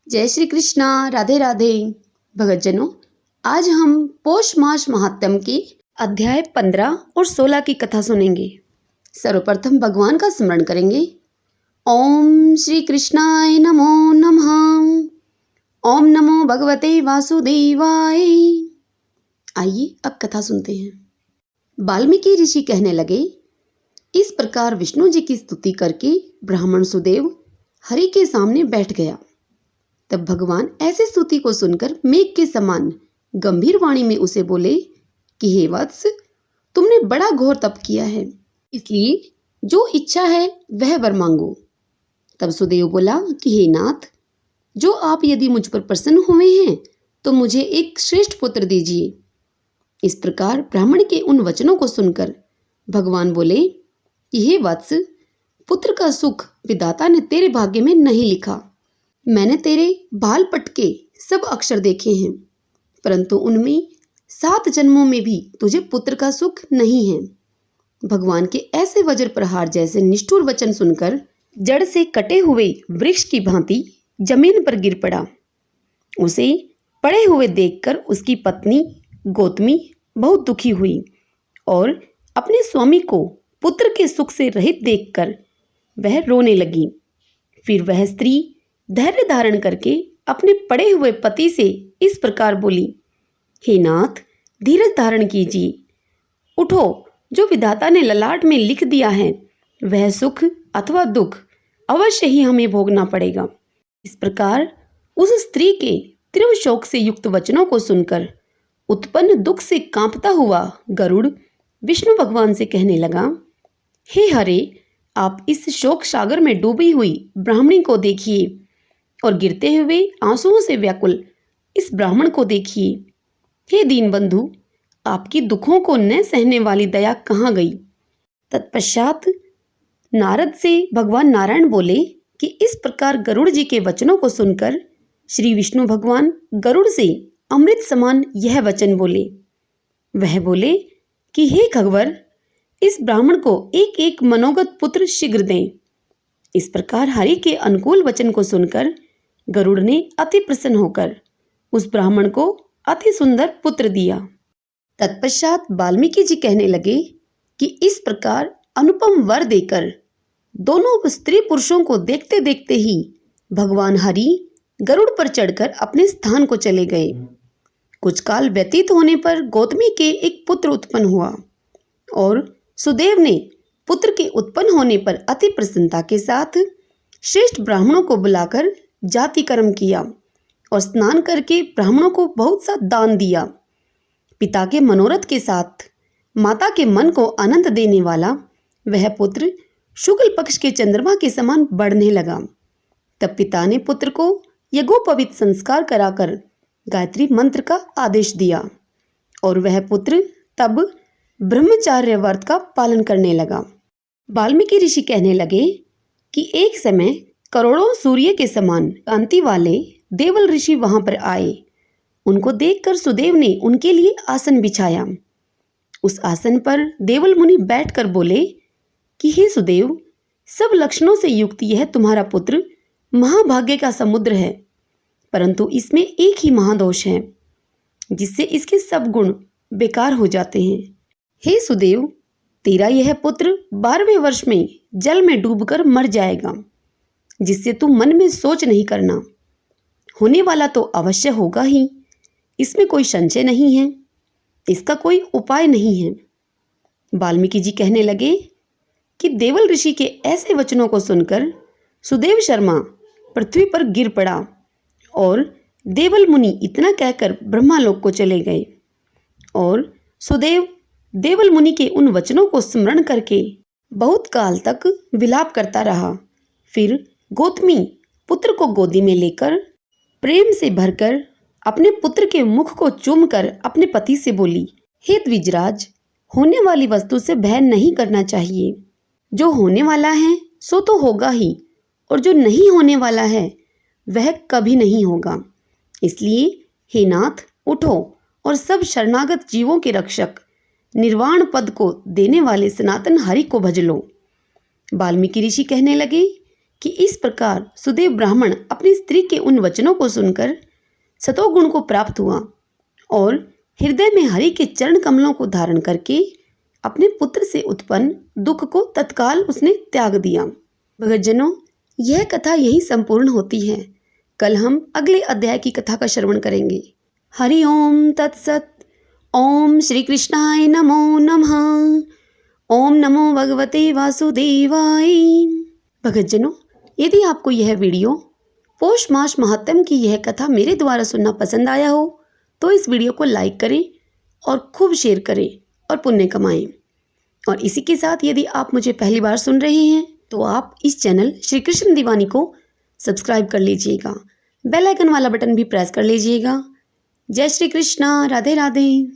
जय श्री कृष्णा। राधे राधे। भगतजनों, आज हम पौष मास महात्म्य की अध्याय 15 और 16 की कथा सुनेंगे। सर्वप्रथम भगवान का स्मरण करेंगे। ओम श्री कृष्णाय नमो नमः। ओम नमो भगवते वासुदेवाय। आइए अब कथा सुनते हैं। वाल्मीकि ऋषि कहने लगे, इस प्रकार विष्णु जी की स्तुति करके ब्राह्मण सुदेव हरि के सामने बैठ गया। तब भगवान ऐसे स्तुति को सुनकर मेघ के समान गंभीर वाणी में उसे बोले कि हे वत्स, तुमने बड़ा घोर तप किया है, इसलिए जो इच्छा है वह वर मांगो। तब सुदेव बोला कि हे नाथ, जो आप यदि मुझ पर प्रसन्न हुए हैं तो मुझे एक श्रेष्ठ पुत्र दीजिए। इस प्रकार ब्राह्मण के उन वचनों को सुनकर भगवान बोले कि हे वत्स, पुत्र का सुख विधाता ने तेरे भाग्य में नहीं लिखा। मैंने तेरे बाल पटके सब अक्षर देखे हैं, परंतु उनमें 7 जन्मों में भी तुझे पुत्र का सुख नहीं है। भगवान के ऐसे वज्र प्रहार जैसे निष्ठुर वचन सुनकर जड़ से कटे हुए वृक्ष की भांति जमीन पर गिर पड़ा। उसे पड़े हुए देखकर उसकी पत्नी गौतमी बहुत दुखी हुई और अपने स्वामी को पुत्र के सुख से रहित देखकर वह रोने लगी। फिर वह स्त्री धैर्य धारण करके अपने पड़े हुए पति से इस प्रकार बोली, हे नाथ, धीरज धारण कीजिए। उठो, जो विधाता ने ललाट में लिख दिया है वह सुख अथवा दुख अवश्य ही हमें भोगना पड़ेगा। इस प्रकार उस स्त्री के तीव्र शोक से युक्त वचनों को सुनकर उत्पन्न दुख से कांपता हुआ गरुड़ विष्णु भगवान से कहने लगा, हे हरे, आप इस शोक सागर में डूबी हुई ब्राह्मणी को देखिए और गिरते हुए आंसुओं से व्याकुल इस ब्राह्मण को देखिए। हे दीनबंधु, आपकी दुखों को न सहने वाली दया कहाँ गई। तत्पश्चात नारद से भगवान नारायण बोले कि इस प्रकार गरुड़ जी के वचनों को सुनकर श्री विष्णु भगवान गरुड़ से अमृत समान यह वचन बोले। वह बोले कि हे खगवर, इस ब्राह्मण को एक एक मनोगत पुत्र शीघ्र दें। इस प्रकार हरि के अनुकूल वचन को सुनकर गरुड़ ने अति प्रसन्न होकर उस ब्राह्मण को अति सुंदर पुत्र दिया। तत्पश्चात वाल्मीकि जी कहने लगे कि इस प्रकार अनुपम वर देकर दोनों स्त्री पुरुषों को देखते देखते ही भगवान हरि गरुड़ पर चढ़कर अपने स्थान को चले गए। कुछ काल व्यतीत होने पर गौतमी के एक पुत्र उत्पन्न हुआ और सुदेव ने पुत्र के उत्पन्न होने पर अति प्रसन्नता के साथ श्रेष्ठ ब्राह्मणों को बुलाकर जाति कर्म किया और स्नान करके ब्राह्मणों को बहुत सा दान दिया। पिता के मनोरथ के साथ माता के मन को आनंद देने वाला वह पुत्र शुक्ल पक्ष के चंद्रमा के समान बढ़ने लगा। तब पिता ने पुत्र को यज्ञोपवीत संस्कार कराकर गायत्री मंत्र का आदेश दिया और वह पुत्र तब ब्रह्मचार्य व्रत का पालन करने लगा। वाल्मीकि ऋषि कहने लगे कि एक समय करोड़ों सूर्य के समान कांति वाले देवल ऋषि वहां पर आए। उनको देखकर सुदेव ने उनके लिए आसन बिछाया। उस आसन पर देवल मुनि बैठकर बोले कि हे सुदेव, सब लक्षणों से युक्त यह तुम्हारा पुत्र महाभाग्य का समुद्र है, परंतु इसमें एक ही महादोष है जिससे इसके सब गुण बेकार हो जाते हैं। हे सुदेव, तेरा यह पुत्र 12वें वर्ष में जल में डूबकर मर जाएगा, जिससे तू मन में सोच नहीं करना। होने वाला तो अवश्य होगा ही, इसमें कोई संशय नहीं है, इसका कोई उपाय नहीं है। वाल्मीकि जी कहने लगे कि देवल ऋषि के ऐसे वचनों को सुनकर सुदेव शर्मा पृथ्वी पर गिर पड़ा और देवल मुनि इतना कहकर ब्रह्मालोक को चले गए। और सुदेव देवल मुनि के उन वचनों को स्मरण करके बहुत काल तक विलाप करता रहा। फिर गौतमी पुत्र को गोदी में लेकर प्रेम से भरकर अपने पुत्र के मुख को चूमकर अपने पति से बोली, हे द्विजराज, होने वाली वस्तु से भय नहीं करना चाहिए। जो होने वाला है सो तो होगा ही, और जो नहीं होने वाला है वह कभी नहीं होगा। इसलिए हे नाथ, उठो और सब शरणागत जीवों के रक्षक निर्वाण पद को देने वाले सनातन हरि को भज लो। वाल्मीकि ऋषि कहने लगे कि इस प्रकार सुदेव ब्राह्मण अपनी स्त्री के उन वचनों को सुनकर सतोगुण को प्राप्त हुआ और हृदय में हरि के चरण कमलों को धारण करके अपने पुत्र से उत्पन्न दुख को तत्काल उसने त्याग दिया। भगतजनों, यह कथा यही संपूर्ण होती है। कल हम अगले अध्याय की कथा का श्रवण करेंगे। हरि ओम तत्सत। ओम श्री कृष्णाय नमो नमः। ओम नमो भगवते वासुदेवाय। भगतजनों, यदि आपको यह वीडियो पौष मास महात्म्य की यह कथा मेरे द्वारा सुनना पसंद आया हो तो इस वीडियो को लाइक करें और खूब शेयर करें और पुण्य कमाएं। और इसी के साथ यदि आप मुझे पहली बार सुन रहे हैं तो आप इस चैनल श्री कृष्ण दीवानी को सब्सक्राइब कर लीजिएगा। बेल आइकन वाला बटन भी प्रेस कर लीजिएगा। जय श्री कृष्णा। राधे राधे।